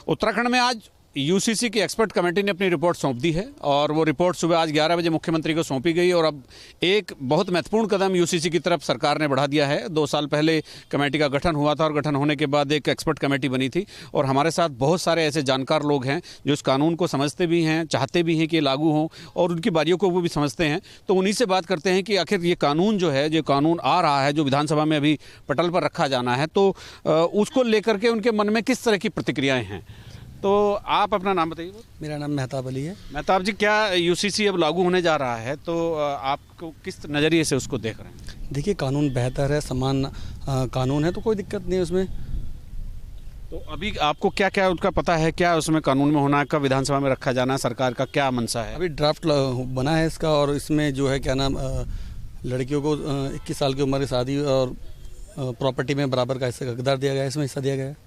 उत्तराखंड में आज यूसीसी की एक्सपर्ट कमेटी ने अपनी रिपोर्ट सौंप दी है और वो रिपोर्ट सुबह आज 11 बजे मुख्यमंत्री को सौंपी गई और अब एक बहुत महत्वपूर्ण कदम यूसीसी की तरफ सरकार ने बढ़ा दिया है। 2 साल पहले कमेटी का गठन हुआ था और गठन होने के बाद एक एक्सपर्ट कमेटी बनी थी और हमारे साथ बहुत सारे ऐसे जानकार लोग हैं जो इस कानून को समझते भी हैं, चाहते भी हैं कि लागू हो और उनकी बारियों को वो भी समझते हैं। तो उन्हीं से बात करते हैं कि आखिर ये कानून जो है, जो कानून आ रहा है, जो विधानसभा में अभी पटल पर रखा जाना है, तो उसको लेकर के उनके मन में किस तरह की प्रतिक्रियाएँ हैं। तो आप अपना नाम बताइए। मेरा नाम मेहताब अली है। मेहताब जी, क्या यूसीसी अब लागू होने जा रहा है, तो आपको किस नज़रिए से उसको देख रहे हैं? देखिए, कानून बेहतर है, समान कानून है, तो कोई दिक्कत नहीं है उसमें। तो अभी आपको क्या क्या उसका पता है, क्या उसमें कानून में होना है, कब विधानसभा में रखा जाना है, सरकार का क्या मंशा है? अभी ड्राफ्ट बना है इसका और इसमें जो है क्या नाम, लड़कियों को 21 साल की उम्र की शादी और प्रॉपर्टी में बराबर का हकदार दिया गया है, इसमें हिस्सा दिया गया है।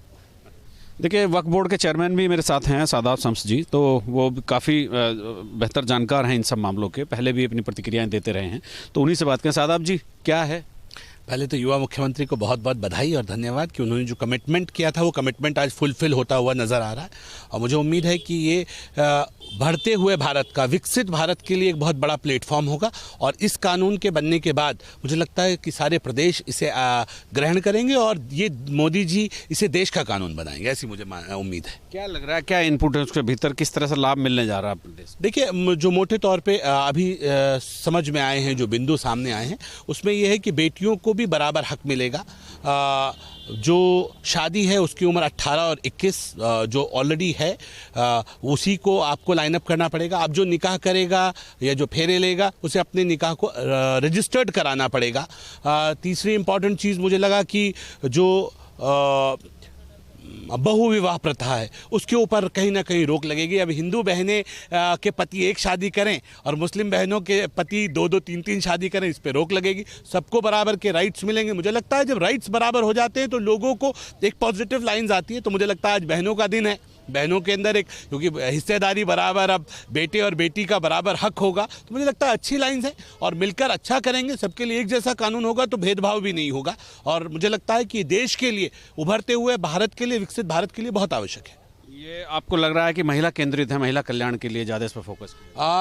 देखिए, वक्फ बोर्ड के चेयरमैन भी मेरे साथ हैं, सादात शम्स जी, तो वो काफ़ी बेहतर जानकार हैं इन सब मामलों के, पहले भी अपनी प्रतिक्रियाएं देते रहे हैं, तो उन्हीं से बात करें। सादात जी, क्या है? पहले तो युवा मुख्यमंत्री को बहुत बहुत बधाई और धन्यवाद कि उन्होंने जो कमिटमेंट किया था वो कमिटमेंट आज फुलफिल होता हुआ नज़र आ रहा है और मुझे उम्मीद है कि ये बढ़ते हुए भारत का, विकसित भारत के लिए एक बहुत बड़ा प्लेटफॉर्म होगा और इस कानून के बनने के बाद मुझे लगता है कि सारे प्रदेश इसे ग्रहण करेंगे और ये मोदी जी इसे देश का कानून बनाएंगे, ऐसी मुझे उम्मीद है। क्या लग रहा है, क्या इनपुट है उसके भीतर, किस तरह से लाभ मिलने जा रहा है प्रदेश? देखिए, जो मोटे तौर पे अभी समझ में आए हैं, जो बिंदु सामने आए हैं, उसमें यह है कि बेटियों को भी बराबर हक मिलेगा। जो शादी है उसकी उम्र 18 और 21 जो ऑलरेडी है उसी को आपको लाइनअप करना पड़ेगा। अब जो निकाह करेगा या जो फेरे लेगा उसे अपने निकाह को रजिस्टर्ड कराना पड़ेगा। तीसरी इम्पॉर्टेंट चीज़ मुझे लगा कि जो बहुविवाह प्रथा है उसके ऊपर कहीं ना कहीं रोक लगेगी। अब हिंदू बहनें के पति एक शादी करें और मुस्लिम बहनों के पति 2-2, 3-3 शादी करें, इस पे रोक लगेगी। सबको बराबर के राइट्स मिलेंगे। मुझे लगता है जब राइट्स बराबर हो जाते हैं तो लोगों को एक पॉजिटिव लाइन्स आती है। तो मुझे लगता है आज बहनों का दिन है, बहनों के अंदर एक, क्योंकि हिस्सेदारी बराबर, अब बेटे और बेटी का बराबर हक होगा, तो मुझे लगता है अच्छी लाइन्स है और मिलकर अच्छा करेंगे। सबके लिए एक जैसा कानून होगा तो भेदभाव भी नहीं होगा और मुझे लगता है कि देश के लिए, उभरते हुए भारत के लिए, विकसित भारत के लिए बहुत आवश्यक है। ये आपको लग रहा है कि महिला केंद्रित है, महिला कल्याण के लिए ज़्यादा इस पर फोकस?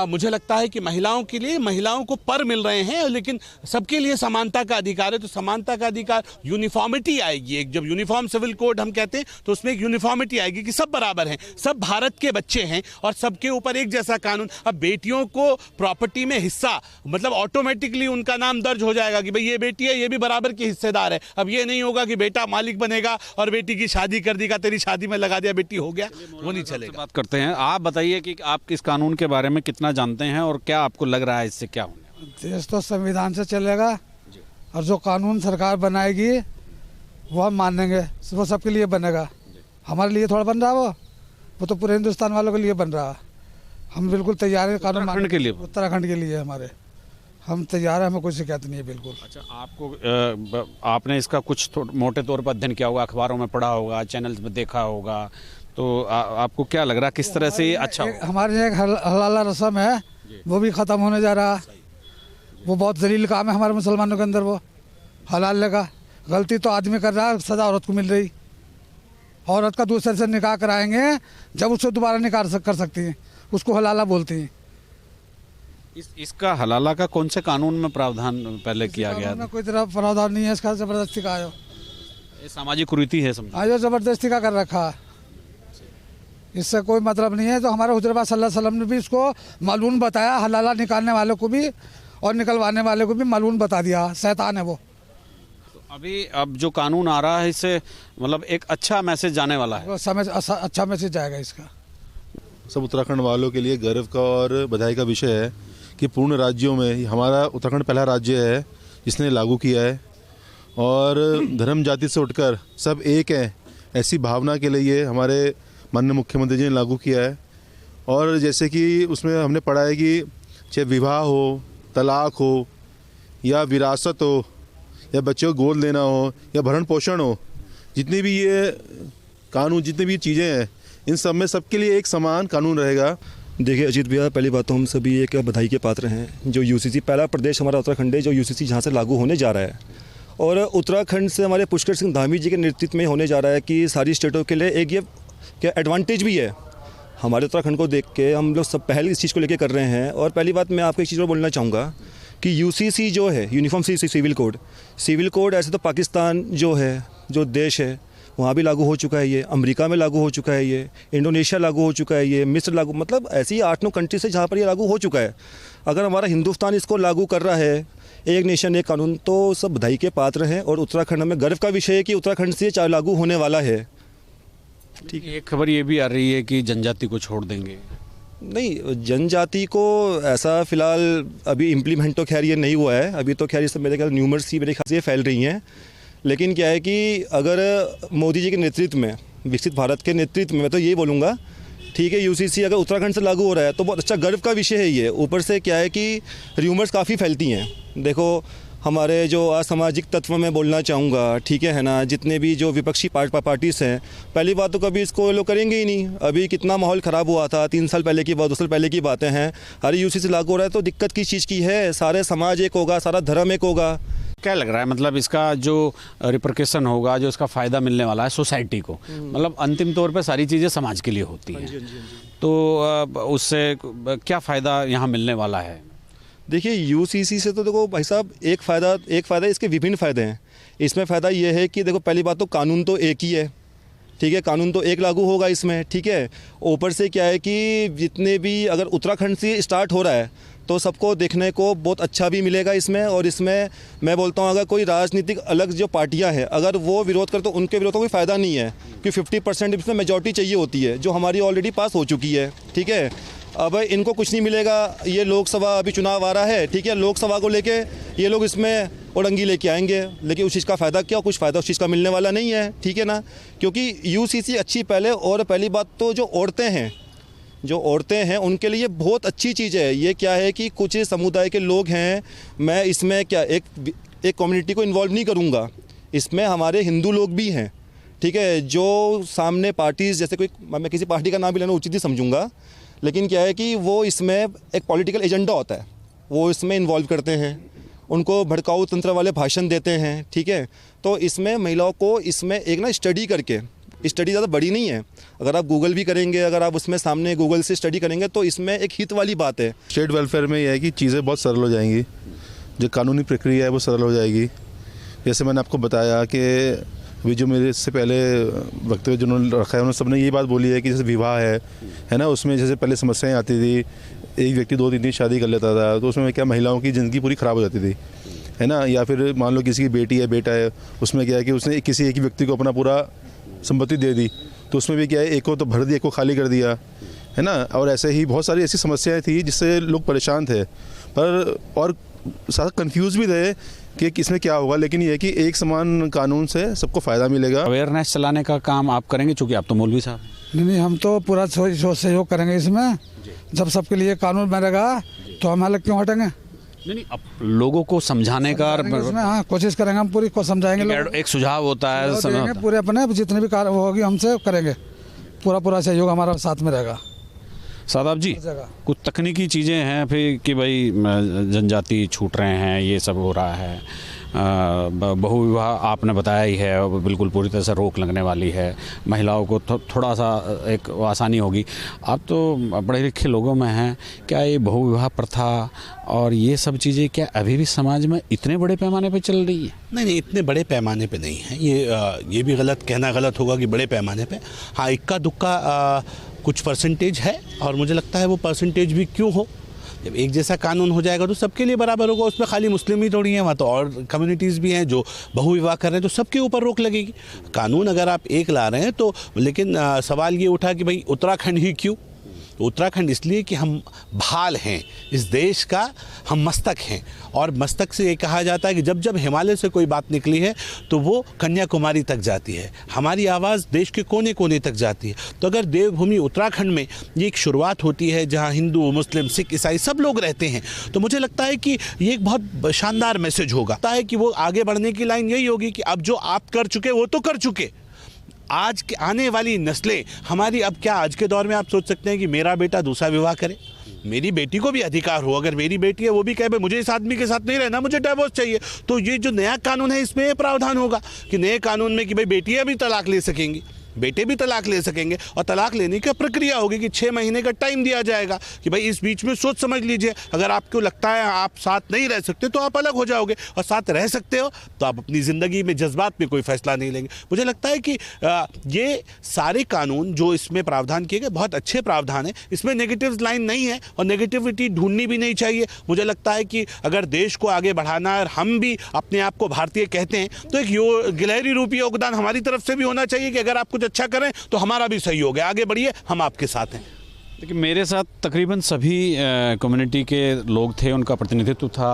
मुझे लगता है कि महिलाओं के लिए, महिलाओं को पर मिल रहे हैं, लेकिन सबके लिए समानता का अधिकार है। तो समानता का अधिकार, यूनिफॉर्मिटी आएगी। एक जब यूनिफॉर्म सिविल कोड हम कहते हैं तो उसमें एक यूनिफॉर्मिटी आएगी कि सब बराबर हैं, सब भारत के बच्चे हैं और सबके ऊपर एक जैसा कानून। अब बेटियों को प्रॉपर्टी में हिस्सा, मतलब ऑटोमेटिकली उनका नाम दर्ज हो जाएगा कि भाई ये बेटी है, ये भी बराबर की हिस्सेदार है। अब ये नहीं होगा कि बेटा मालिक बनेगा और बेटी की शादी कर देगा, तेरी शादी में लगा दिया, बेटी हो गया, वो नहीं चलेगा। बात करते हैं, आप बताइए कि आप इस कानून के बारे में कितना जानते हैं और क्या आपको लग रहा है इससे क्या होने? देश तो संविधान से चलेगा और जो कानून सरकार बनाएगी वो हम मानेंगे, वो सबके लिए बनेगा। हमारे लिए थोड़ा बन रहा वो तो पूरे हिंदुस्तान वालों के लिए बन रहा। हम बिल्कुल तैयार हैं कानून उत्तराखंड के लिए। उत्तराखंड के लिए हमारे, हम तैयार हैं, हमें कोई शिकायत नहीं है बिल्कुल। अच्छा, आपने इसका कुछ मोटे तौर पर अध्ययन किया होगा, अखबारों में पढ़ा होगा, चैनल्स में देखा होगा, तो आपको क्या लग रहा है किस तरह से ये अच्छा होगा? हमारे यहाँ एक हलाला रस्म है, वो भी ख़त्म होने जा रहा। वो बहुत जलील काम है हमारे मुसलमानों के अंदर, वो हलाल लगा। गलती तो आदमी कर रहा है, सज़ा औरत को मिल रही। औरत का दूसरे से निकाह कराएंगे जब उससे दोबारा निकाह कर सकती हैं, उसको हलाला बोलती हैं। इसका हलाला का कौन से कानून में प्रावधान पहले किया गया था? कोई तरह प्रावधान नहीं है इसका, ज़बरदस्ती का आयो, ये सामाजिक कुरीति है, समझो आयो ज़बरदस्ती का कर रखा है, इससे कोई मतलब नहीं है। तो हमारे हुज़ूर पाक सल्लल्लाहु अलैहि वसल्लम ने भी इसको मालूम बताया, हलाला निकालने वाले को भी और निकलवाने वाले को भी मालूम बता दिया, शैतान है वो। तो अभी अब जो कानून आ रहा है इससे मतलब एक अच्छा मैसेज जाने वाला है, अच्छा मैसेज जाएगा इसका। सब उत्तराखंड वालों के लिए गर्व का और बधाई का विषय है कि पूर्ण राज्यों में हमारा उत्तराखंड पहला राज्य है जिसने लागू किया है और धर्म जाति से उठकर सब एक हैं, ऐसी भावना के लिए हमारे माननीय मुख्यमंत्री जी ने लागू किया है। और जैसे कि उसमें हमने पढ़ा है कि चाहे विवाह हो, तलाक हो या विरासत हो या बच्चों को गोद लेना हो या भरण पोषण हो, जितनी भी ये कानून, जितनी भी चीज़ें हैं, इन सब में सबके लिए एक समान कानून रहेगा। देखिए अजीत भैया, पहली बात तो हम सभी एक बधाई के पात्र हैं। जो यूसीसी पहला प्रदेश हमारा उत्तराखंड है जो यूसीसी जहाँ से लागू होने जा रहा है और उत्तराखंड से हमारे पुष्कर सिंह धामी जी के नेतृत्व में होने जा रहा है कि सारी स्टेटों के लिए एक ये क्या एडवांटेज भी है। हमारे उत्तराखंड को देख के हम लोग सब पहल इस चीज़ को लेके कर रहे हैं। और पहली बात मैं आपको एक चीज़ और बोलना चाहूँगा कि यूसीसी जो है, यूनिफॉर्म सिविल कोड ऐसे तो पाकिस्तान जो है, जो देश है, वहाँ भी लागू हो चुका है ये, अमेरिका में लागू हो चुका है ये, इंडोनेशिया लागू हो चुका है ये, मिस्र लागू, मतलब ऐसी 8-9 कंट्रीज है जहाँ पर ये लागू हो चुका है। अगर हमारा हिंदुस्तान इसको लागू कर रहा है, एक नेशन एक कानून, तो सब बधाई के पात्र हैं। और उत्तराखंड में गर्व का विषय है कि उत्तराखंड से ये लागू होने वाला है। ठीक है, एक खबर ये भी आ रही है कि जनजाति को छोड़ देंगे। नहीं, जनजाति को ऐसा फ़िलहाल अभी इम्प्लीमेंट तो खैर ये नहीं हुआ है। अभी तो खैर ये सब मेरे ख्याल न्यूमर्स ही मेरे ख्याल से ये फैल रही हैं। लेकिन क्या है कि अगर मोदी जी के नेतृत्व में, विकसित भारत के नेतृत्व में, मैं तो यही बोलूँगा, ठीक है, यूसीसी अगर उत्तराखंड से लागू हो रहा है तो बहुत अच्छा गर्व का विषय है ये। ऊपर से क्या है कि र्यूमर्स काफ़ी फैलती हैं। देखो, हमारे जो असामाजिक तत्व में बोलना चाहूँगा, ठीक है ना, जितने भी जो विपक्षी पार्टीज़ हैं, पहली बात तो कभी इसको लोग करेंगे ही नहीं। अभी कितना माहौल ख़राब हुआ था, 3 साल पहले की बात, 2 साल पहले की बातें हैं। अरे यूसीसी लागू हो रहा है तो दिक्कत किस चीज़ की है? सारे समाज एक होगा, सारा धर्म एक होगा। क्या लग रहा है, मतलब इसका जो रिपरकेशन होगा, जो इसका फ़ायदा मिलने वाला है सोसाइटी को, मतलब अंतिम तौर पे सारी चीज़ें समाज के लिए होती हैं, तो उससे क्या फ़ायदा यहाँ मिलने वाला है? देखिए, यूसीसी से तो देखो भाई साहब, एक फ़ायदा, इसके विभिन्न फ़ायदे हैं। इसमें फ़ायदा ये है कि देखो, पहली बात तो कानून तो एक ही है, ठीक है, कानून तो एक लागू होगा इसमें, ठीक है। ऊपर से क्या है कि जितने भी, अगर उत्तराखंड से स्टार्ट हो रहा है तो सबको देखने को बहुत अच्छा भी मिलेगा इसमें। और इसमें मैं बोलता हूँ, अगर कोई राजनीतिक अलग जो पार्टियां हैं, अगर वो विरोध करते तो उनके विरोध का कोई फ़ायदा नहीं है, क्योंकि 50% इसमें मेजॉरिटी चाहिए होती है, जो हमारी ऑलरेडी पास हो चुकी है, ठीक है। अब इनको कुछ नहीं मिलेगा। ये लोकसभा अभी चुनाव आ रहा है, ठीक है, लोकसभा को लेके ये लोग इसमें उड़ंगी लेके आएंगे, लेकिन उस चीज़ का फ़ायदा क्या, कुछ फ़ायदा उस चीज़ का मिलने वाला नहीं है, ठीक है ना। क्योंकि यूसीसी अच्छी पहले, और पहली बात तो जो औरतें हैं उनके लिए बहुत अच्छी चीज़ है। ये क्या है कि कुछ समुदाय के लोग हैं, मैं इसमें क्या एक कम्युनिटी को इन्वॉल्व नहीं करूँगा, इसमें हमारे हिंदू लोग भी हैं, ठीक है, जो सामने पार्टीज़, जैसे कोई, मैं किसी पार्टी का नाम भी लेना उचित ही समझूंगा, लेकिन क्या है कि वो इसमें एक पॉलिटिकल एजेंडा होता है, वो इसमें इन्वॉल्व करते हैं, उनको भड़काऊ तंत्र वाले भाषण देते हैं, ठीक है। तो इसमें महिलाओं को इसमें एक ना स्टडी करके, स्टडी ज़्यादा बड़ी नहीं है, अगर आप गूगल भी करेंगे, अगर आप उसमें सामने गूगल से स्टडी करेंगे तो इसमें एक हित वाली बात है। स्टेट वेलफेयर में यह है कि चीज़ें बहुत सरल हो जाएंगी, जो कानूनी प्रक्रिया है वो सरल हो जाएगी। जैसे मैंने आपको बताया कि अभी जो मेरे से पहले वक्तव्य जिन्होंने रखा है, उन्होंने सबने ये बात बोली है कि जैसे विवाह है ना, उसमें जैसे पहले समस्याएं आती थी, एक व्यक्ति 2-3 शादी कर लेता था, तो उसमें क्या महिलाओं की ज़िंदगी पूरी ख़राब हो जाती थी, है ना। या फिर मान लो किसी की बेटी है, बेटा है, उसमें क्या है कि उसने किसी एक ही व्यक्ति को अपना पूरा संपत्ति दे दी, तो उसमें भी क्या है, एक को तो भर दिया, एक को खाली कर दिया, है ना। और ऐसे ही बहुत सारी ऐसी समस्याएं थी जिससे लोग परेशान थे, पर और साथ कंफ्यूज भी थे कि किसमें क्या होगा। लेकिन ये है कि एक समान कानून से सबको फ़ायदा मिलेगा। अवेयरनेस चलाने का काम आप करेंगे, चूँकि आप तो मौलवी साहब हैं। नहीं, हम तो पूरा सहयोग करेंगे इसमें। जब सबके लिए कानून बनेगा तो हम अलग क्यों हटेंगे? नहीं, अब लोगों को समझाने का इसमें, हाँ, कोशिश करेंगे, हम पूरी को समझाएंगे। एक सुझाव होता है, पूरे अपने जितने भी कार्य होगी हमसे करेंगे, पूरा सहयोग हमारा साथ में रहेगा। साहब जी, कुछ तकनीकी चीज़ें हैं फिर कि भाई जनजाति छूट रहे हैं, ये सब हो रहा है, बहुविवाह आपने बताया ही है, बिल्कुल पूरी तरह से रोक लगने वाली है, महिलाओं को थोड़ा सा एक आसानी होगी। आप तो पढ़े लिखे लोगों में हैं, क्या ये बहुविवाह प्रथा और ये सब चीज़ें क्या अभी भी समाज में इतने बड़े पैमाने पे चल रही है? नहीं, इतने बड़े पैमाने पे नहीं है। ये भी कहना गलत होगा कि बड़े पैमाने पे। हाँ, इक्का दुक्का कुछ परसेंटेज है, और मुझे लगता है वो परसेंटेज भी क्यों हो, जब एक जैसा कानून हो जाएगा तो सबके लिए बराबर होगा। उसमें खाली मुस्लिम ही थोड़ी हैं, वहाँ तो और कम्युनिटीज़ भी हैं जो बहुविवाह कर रहे हैं, तो सबके ऊपर रोक लगेगी। कानून अगर आप एक ला रहे हैं तो, लेकिन सवाल ये उठा कि भाई उत्तराखंड ही क्यों? तो उत्तराखंड इसलिए कि हम भाल हैं इस देश का, हम मस्तक हैं, और मस्तक से ये कहा जाता है कि जब जब हिमालय से कोई बात निकली है तो वो कन्याकुमारी तक जाती है, हमारी आवाज़ देश के कोने कोने तक जाती है। तो अगर देवभूमि उत्तराखंड में ये एक शुरुआत होती है जहाँ हिंदू, मुस्लिम, सिख, ईसाई सब लोग रहते हैं, तो मुझे लगता है कि ये एक बहुत शानदार मैसेज होगा। लगता है कि वो आगे बढ़ने की लाइन यही होगी कि अब जो आप कर चुके वो तो कर चुके, आज के आने वाली नस्लें हमारी, अब क्या आज के दौर में आप सोच सकते हैं कि मेरा बेटा दूसरा विवाह करे, मेरी बेटी को भी अधिकार हो, अगर मेरी बेटी है वो भी कहे भाई मुझे इस आदमी के साथ नहीं रहना, मुझे डिवोर्स चाहिए, तो ये जो नया कानून है इसमें ये प्रावधान होगा कि नए कानून में कि भाई बेटियां भी तलाक ले सकेंगी। बेटे भी तलाक ले सकेंगे और तलाक लेने की प्रक्रिया होगी कि 6 महीने का टाइम दिया जाएगा कि भाई इस बीच में सोच समझ लीजिए, अगर आपको लगता है आप साथ नहीं रह सकते तो आप अलग हो जाओगे, और साथ रह सकते हो तो आप अपनी ज़िंदगी में जज्बात में कोई फैसला नहीं लेंगे। मुझे लगता है कि ये सारे कानून जो इसमें प्रावधान किए गए बहुत अच्छे प्रावधान हैं, इसमें नेगेटिव लाइन नहीं है और नेगेटिविटी ढूंढनी भी नहीं चाहिए। मुझे लगता है कि अगर देश को आगे बढ़ाना है और हम भी अपने आप को भारतीय कहते हैं तो एक गिलहरी रूपी योगदान हमारी तरफ से भी होना चाहिए कि अगर आप कुछ अच्छा करें तो हमारा भी सहयोग है, आगे बढ़िए, हम आपके साथ हैं। लेकिन मेरे साथ तकरीबन सभी कम्युनिटी के लोग थे, उनका प्रतिनिधित्व था।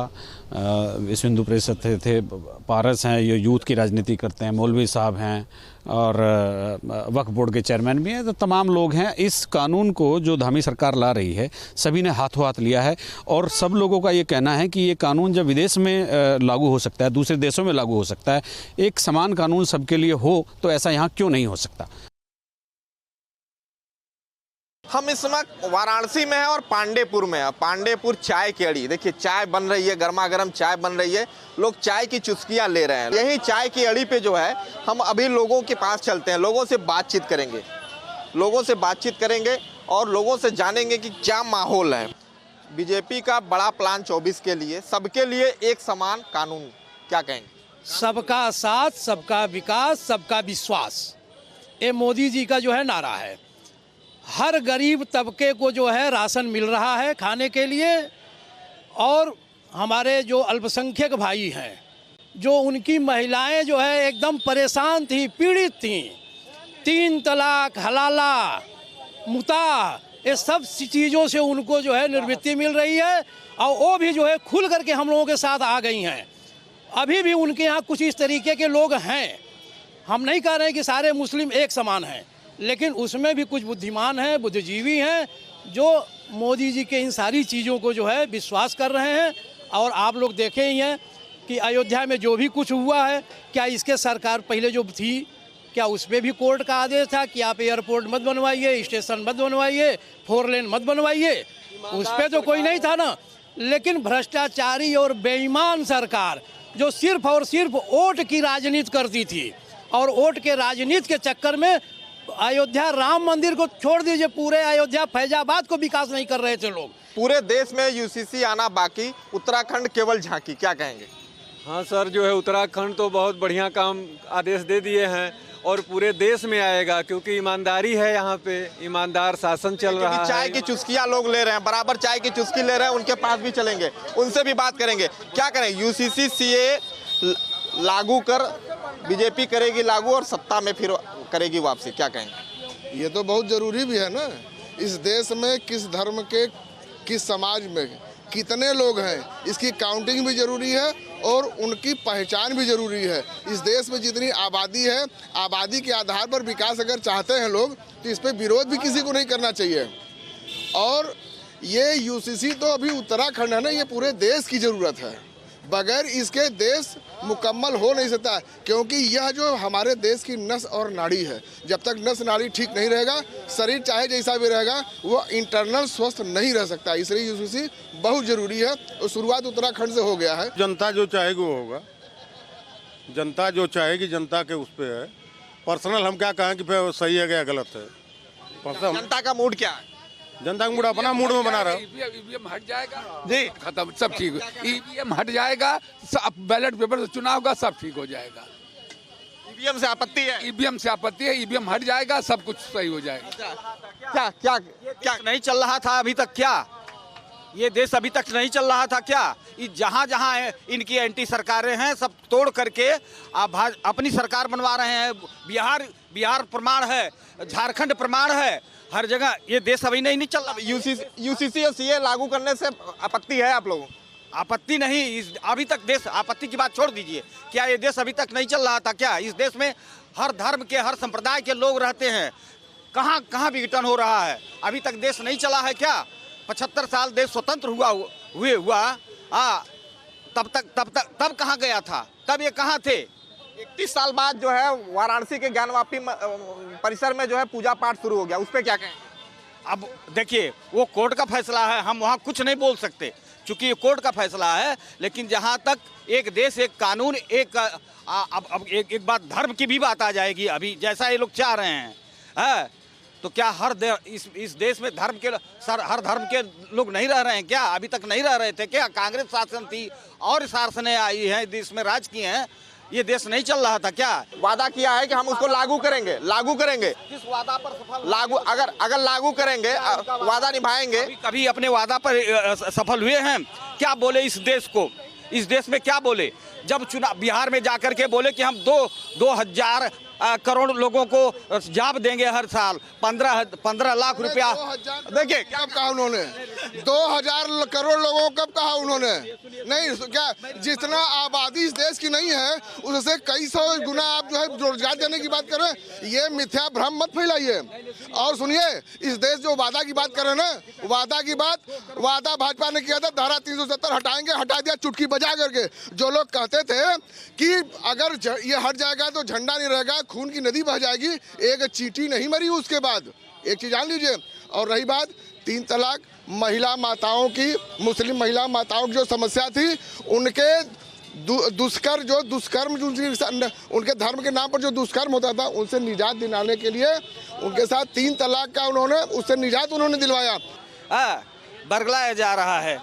विश्व हिंदू परिषद थे, पारस हैं, ये यूथ की राजनीति करते हैं, मौलवी साहब हैं और वक्फ बोर्ड के चेयरमैन भी हैं, तो तमाम लोग हैं। इस कानून को जो धामी सरकार ला रही है सभी ने हाथों हाथ लिया है और सब लोगों का ये कहना है कि ये कानून जब विदेश में लागू हो सकता है, दूसरे देशों में लागू हो सकता है, एक समान कानून सबके लिए हो तो ऐसा यहाँ क्यों नहीं हो सकता। हम इस समय वाराणसी में हैं और पांडेपुर में है। पांडेपुर चाय की अड़ी, देखिए चाय बन रही है, गर्मा गर्म चाय बन रही है, लोग चाय की चुस्कियां ले रहे हैं। यही चाय की अड़ी पे जो है हम अभी लोगों के पास चलते हैं, लोगों से बातचीत करेंगे और लोगों से जानेंगे कि क्या माहौल है। बीजेपी का बड़ा प्लान 24 के लिए, सबके लिए एक समान कानून, क्या कहेंगे? सबका साथ, सबका विकास, सबका विश्वास, ये मोदी जी का जो है नारा है। हर गरीब तबके को जो है राशन मिल रहा है खाने के लिए, और हमारे जो अल्पसंख्यक भाई हैं, जो उनकी महिलाएं जो है एकदम परेशान थी, पीड़ित थी, 3 तलाक, हलाला, मुता, ये सब चीज़ों से उनको जो है निवृत्ति मिल रही है और वो भी जो है खुल करके हम लोगों के साथ आ गई हैं। अभी भी उनके यहाँ कुछ इस तरीके के लोग हैं, हम नहीं कह रहे हैं कि सारे मुस्लिम एक समान हैं, लेकिन उसमें भी कुछ बुद्धिमान हैं, बुद्धिजीवी हैं, जो मोदी जी के इन सारी चीज़ों को जो है विश्वास कर रहे हैं। और आप लोग देखे ही हैं कि अयोध्या में जो भी कुछ हुआ है, क्या इसके सरकार पहले जो थी, क्या उस पर भी कोर्ट का आदेश था कि आप एयरपोर्ट मत बनवाइए, स्टेशन मत बनवाइए, 4 लेन मत बनवाइए? उस पर तो कोई नहीं था ना। लेकिन भ्रष्टाचारी और बेईमान सरकार जो सिर्फ और सिर्फ वोट की राजनीति करती थी, और वोट के राजनीति के चक्कर में अयोध्या राम मंदिर को छोड़ दीजिए, पूरे अयोध्या फैजाबाद को विकास नहीं कर रहे थे लोग। पूरे देश में यूसीसी आना बाकी, उत्तराखंड केवल झांकी, क्या कहेंगे? हाँ सर, जो है उत्तराखंड तो बहुत बढ़िया काम आदेश दे दिए हैं और पूरे देश में आएगा, क्योंकि ईमानदारी है यहाँ पे, ईमानदार शासन चल रहा है। चाय की चुस्कियाँ लोग ले रहे हैं, बराबर चाय की चुस्की ले रहे हैं, उनके पास भी चलेंगे, उनसे भी बात करेंगे। क्या करें? यूसीसी सीए लागू कर, बीजेपी करेगी लागू और सत्ता में फिर करेगी वापसी, क्या कहेंगे? ये तो बहुत ज़रूरी भी है ना। इस देश में किस धर्म के, किस समाज में कितने लोग हैं, इसकी काउंटिंग भी ज़रूरी है और उनकी पहचान भी ज़रूरी है। इस देश में जितनी आबादी है, आबादी के आधार पर विकास अगर चाहते हैं लोग, तो इस पर विरोध भी किसी को नहीं करना चाहिए। और ये यूसीसी तो अभी उत्तराखंड है ना, ये पूरे देश की ज़रूरत है। बगैर इसके देश मुकम्मल हो नहीं सकता, क्योंकि यह जो हमारे देश की नस और नाड़ी है, जब तक नस नाड़ी ठीक नहीं रहेगा, शरीर चाहे जैसा भी रहेगा, वो इंटरनल स्वस्थ नहीं रह सकता। इसलिए यूसीसी बहुत ज़रूरी है और शुरुआत उत्तराखंड से हो गया है। जनता जो चाहेगी वो होगा, जनता जो चाहेगी, जनता के उस पर है। पर्सनल हम क्या कहें कि सही है या गलत है, जनता का मूड क्या है? जनता का मूड अपना मूड में बना रहा है। ईवीएम हट जाएगा जी, खत्म, सब ठीक। ईवीएम हट जाएगा, सब बैलेट पेपर से चुनाव का सब ठीक हो जाएगा। ईवीएम से आपत्ति है? ईवीएम से आपत्ति है, ईवीएम हट जाएगा, सब कुछ सही हो जाएगा। क्या क्या क्या नहीं चल रहा था अभी तक? क्या ये देश अभी तक नहीं चल रहा था क्या? जहाँ जहाँ इनकी एंटी सरकारें हैं, सब तोड़ करके आप अपनी सरकार बनवा रहे हैं। बिहार प्रमाण है, झारखंड प्रमाण है, हर जगह ये देश अभी नहीं चल रहा। यूसीसी और सीए लागू करने से आपत्ति है आप लोगों? आपत्ति नहीं, अभी तक देश, आपत्ति की बात छोड़ दीजिए, क्या ये देश अभी तक नहीं चल रहा था क्या? इस देश में हर धर्म के, हर संप्रदाय के लोग रहते हैं, कहाँ विघटन हो रहा है? अभी तक देश नहीं चला है क्या? 75 साल देश स्वतंत्र हुआ तब कहाँ गया था? तब ये कहाँ थे? 31 साल बाद जो है वाराणसी के ज्ञानवापी परिसर में जो है पूजा पाठ शुरू हो गया, उस पर क्या कहें? अब देखिए, वो कोर्ट का फैसला है, हम वहाँ कुछ नहीं बोल सकते, चूंकि ये कोर्ट का फैसला है, लेकिन जहाँ तक एक देश एक कानून अब एक बात धर्म की भी बात आ जाएगी। अभी जैसा ये लोग चाह रहे हैं तो क्या इस देश में हर धर्म के लोग नहीं रह रहे हैं क्या? अभी तक नहीं रह रहे थे क्या? कांग्रेस शासन थी और शासनें आई हैं, देश में राज किए हैं, ये देश नहीं चल रहा था क्या? वादा किया है कि हम उसको लागू करेंगे। किस वादा पर सफल? लागू अगर लागू करेंगे, वादा निभाएंगे। कभी अपने वादा पर सफल हुए हैं क्या? बोले इस देश में क्या बोले? जब चुनाव बिहार में जाकर के बोले कि हम 2,000 करोड़ लोगों को जॉब देंगे हर साल, 15 लाख रुपया। देखिए कब कहा उन्होंने 2,000 करोड़ लोगों को कब कहा उन्होंने? नहीं, क्या जितना आबादी इस देश की नहीं है उससे कई सौ गुना आप जो है रोजगार देने की बात कर रहे हैं। ये मिथ्या भ्रम मत फैलाइए। और सुनिए, इस देश जो वादा की बात कर रहे हैं ना, वादा भाजपा ने किया था, धारा 370 हटाएंगे, हटा दिया चुटकी बजा करके। जो लोग कहते थे कि अगर ये हट जाएगा तो झंडा नहीं रहेगा, खून की नदी बह जाएगी, एक चींटी नहीं मरी उसके बाद। एक चीज जान लीजिए। और रही बात 3 तलाक, महिला माताओं की, मुस्लिम महिला माताओं की जो समस्या थी, उनके दुष्कर्म उनके धर्म के नाम पर जो दुष्कर्म होता था, उनसे निजात दिलाने के लिए उनके साथ 3 तलाक का उससे निजात उन्होंने दिलवाया। बरगलाया जा रहा है,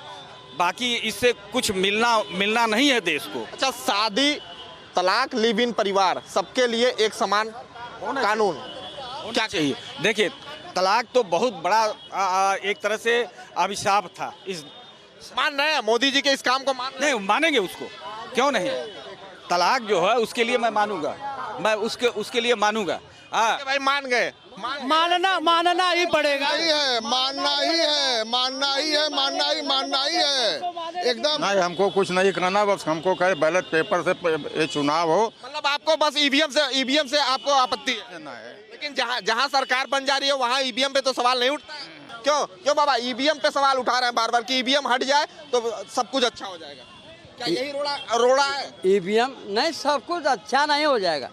बाकी इससे कुछ मिलना नहीं है देश को। अच्छा, शादी, तलाक, लिव इन परिवार, सबके लिए एक समान कानून क्या चाहिए? देखिए, तलाक तो बहुत बड़ा एक तरह से अभिशाप था। मान रहे हैं मोदी जी के इस काम को? नहीं मानेंगे उसको, क्यों नहीं? तलाक जो है उसके लिए मैं मानूंगा, मैं उसके लिए मानूंगा। भाई मान गए, मानना ही पड़ेगा। मानना ही है एकदम। नहीं, हमको कुछ नहीं करना, बस हमको कहे बैलेट पेपर से ये चुनाव हो। मतलब आपको बस ईवीएम से आपको आपत्ति है? लेकिन जहाँ सरकार बन जा रही है वहाँ ईवीएम पे तो सवाल नहीं उठता है। क्यों बाबा ईवीएम पे सवाल उठा रहे हैं बार बार कि ईवीएम हट जाए तो सब कुछ अच्छा हो जाएगा? क्या यही रोड़ा है? ईवीएम नहीं, सब कुछ अच्छा नहीं हो जाएगा।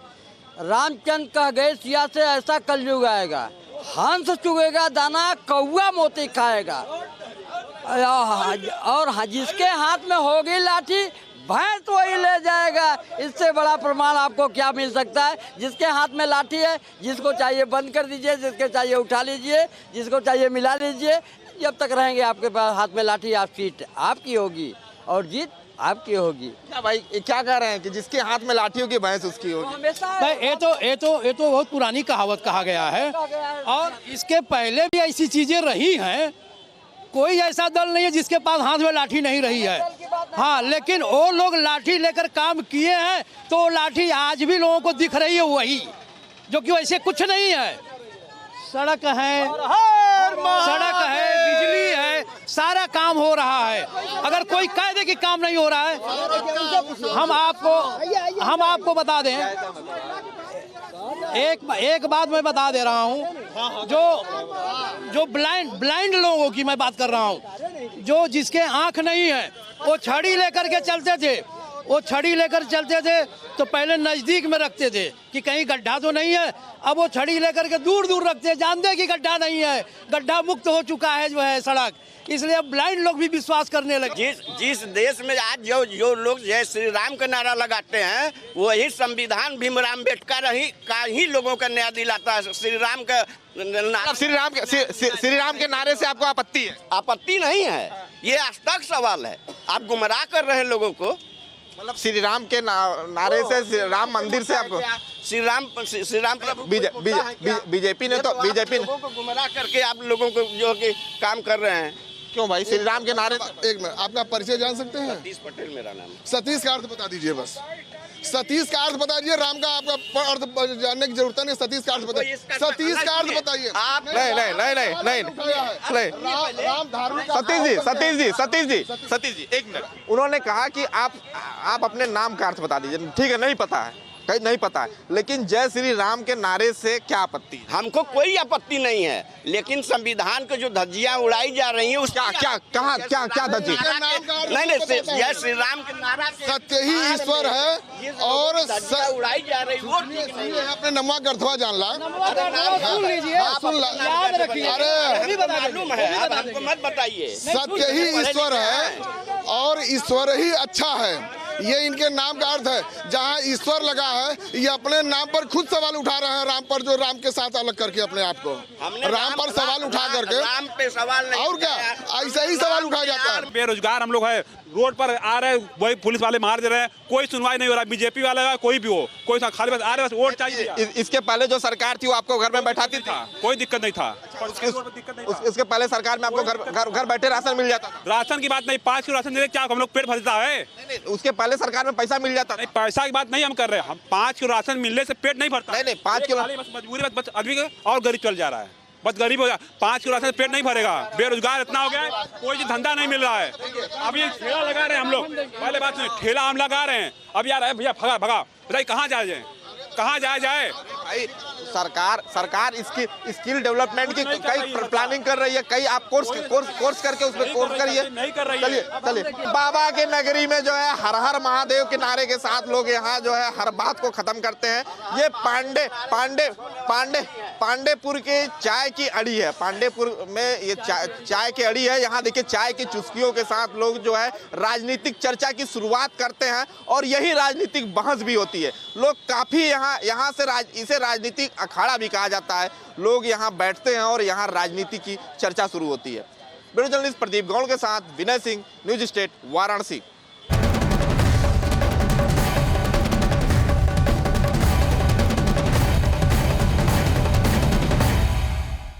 रामचंद्र कह गए सिया से ऐसा कलयुग आएगा, हंस चुगेगा दाना, कौआ मोती खाएगा, और जिसके हाथ में होगी लाठी भैंस वही ले जाएगा। इससे बड़ा प्रमाण आपको क्या मिल सकता है? जिसके हाथ में लाठी है, जिसको चाहिए बंद कर दीजिए, जिसके चाहिए उठा लीजिए, जिसको चाहिए मिला लीजिए। जब तक रहेंगे आपके पास हाथ में लाठी, आप सीट आपकी होगी और जीत आपकी होगी। क्या भाई क्या कह रहे हैं कि जिसके हाथ में लाठी होगी भैंस उसकी होगी? ये तो बहुत पुरानी कहावत कहा गया है, और इसके पहले भी ऐसी चीजें रही हैं। कोई ऐसा दल नहीं है जिसके पास हाथ में लाठी नहीं रही है। हाँ, लेकिन वो लोग लाठी लेकर काम किए हैं, तो लाठी आज भी लोगों को दिख रही है वही, जो कि वैसे कुछ नहीं है। सड़क है, बिजली है, सारा काम हो रहा है। अगर कोई कह दे कि काम नहीं हो रहा है, हम आपको बता दें, एक बात मैं बता दे रहा हूँ, जो ब्लाइंड लोगों की मैं बात कर रहा हूँ, जो जिसके आंख नहीं है, वो छड़ी लेकर के चलते थे, तो पहले नजदीक में रखते थे कि कहीं गड्ढा तो नहीं है। अब वो छड़ी लेकर के दूर दूर रखते हैं, जानते कि गड्ढा नहीं है, गड्ढा मुक्त हो चुका है जो है सड़क। इसलिए अब ब्लाइंड लोग भी विश्वास करने लगे। जिस देश में आज जो लोग जय श्री राम का नारा लगाते हैं, वही संविधान भीमराव अम्बेडकर का ही लोगों का न्याय दिलाता है। श्री राम के नारे से आपको आपत्ति है? आपत्ति नहीं है, ये आस्था का सवाल है। आप गुमराह कर रहे हैं लोगों को। मतलब श्री राम के नारे से, राम मंदिर से आपको श्री राम बीजेपी ने लोगों को गुमराह करके आप लोगों को जो कि काम कर रहे हैं। क्यों भाई? श्री राम के नारे। एक मिनट, आपका परिचय जान सकते हैं? सतीश पटेल मेरा नाम है। सतीश का अर्थ बता दीजिए बस। सतीश का अर्थ बता दीजिए, राम का आपका अर्थ जानने की जरूरत नहीं। सतीश का अर्थ बताइए। सतीश का अर्थ बताइए। नहीं, राम धार्मिक। सतीश जी एक मिनट। उन्होंने कहा कि आप अपने नाम का अर्थ बता दीजिए। ठीक है, नहीं पता है, कहीं नहीं पता है, लेकिन जय श्री राम के नारे से क्या आपत्ति? हमको कोई आपत्ति नहीं है, लेकिन संविधान को जो धज्जियां उड़ाई जा रही हैं उसका क्या धज्जी? नहीं जय श्री राम के नारा सत्य ही ईश्वर है और उड़ाई जा रही वो ठीक नहीं है। अपने नमवा गर्थवा जान ला, अरे मालूम है, अब हमको मत बताइए। सत्य ही ईश्वर है और ईश्वर ही अच्छा है, ये इनके नाम का अर्थ है। जहाँ ईश्वर लगा है, ये अपने नाम पर खुद सवाल उठा रहे हैं, राम पर, जो राम के साथ अलग करके अपने आप को राम पर सवाल उठा करके, राम पे सवाल नहीं, और क्या ऐसा ही सवाल उठाया जाता है। बेरोजगार हम लोग है, रोड पर आ रहे हैं, वही पुलिस वाले मार दे रहे हैं, कोई सुनवाई नहीं हो रहा। बीजेपी वाला कोई भी हो, कोई खाली बस आ रहे, बस वोट चाहिए। इसके पहले जो सरकार थी वो आपको घर में बैठाती थी, कोई दिक्कत नहीं था। इसके पहले सरकार में आपको घर बैठे राशन मिल जाता था। राशन की बात नहीं, 5 किलो राशन दे क्या हम लोग पेट भरता है? उसके पहले सरकार में पैसा मिल जाता। नहीं, पैसा की बात नहीं हम कर रहे हैं, हम 5 किलो राशन मिलने से पेट नहीं भरता। नहीं 5 किलो मजबूरी, बस आदमी और गरीब चल जा रहा है, बस गरीब हो गया। 5 किलो राशन पेट नहीं भरेगा। बेरोजगार इतना हो गया है, कोई धंधा नहीं मिल रहा है। अब ये ठेला लगा रहे हैं हम लोग, पहले बात सुनिए, ठेला हम लगा रहे हैं। अब यार है भैया, भगा बताइए कहाँ जाए, कहाँ जाए भाई? सरकार इसकी स्किल डेवलपमेंट की कई प्लानिंग कर रही है, कई आप कोर्स करके उसमें कोर्स करिए। नहीं कर रही है। चलिए बाबा के नगरी में जो है हर हर महादेव के नारे के साथ लोग यहाँ जो है हर बात को खत्म करते हैं। ये पांडेपुर के चाय की अड़ी है, पांडेपुर में ये चाय की अड़ी है। यहाँ देखिए चाय की चुस्कियों के साथ लोग जो है राजनीतिक चर्चा की शुरुआत करते हैं और यही राजनीतिक बहस भी होती है। लोग काफी यहाँ से इसे राजनीतिक अखाड़ा भी कहा जाता है। लोग यहाँ बैठते हैं और यहाँ राजनीति की चर्चा शुरू होती है। ब्यूरो जर्नलिस्ट प्रदीप गौड़ के साथ विनय सिंह, न्यूज स्टेट, वाराणसी।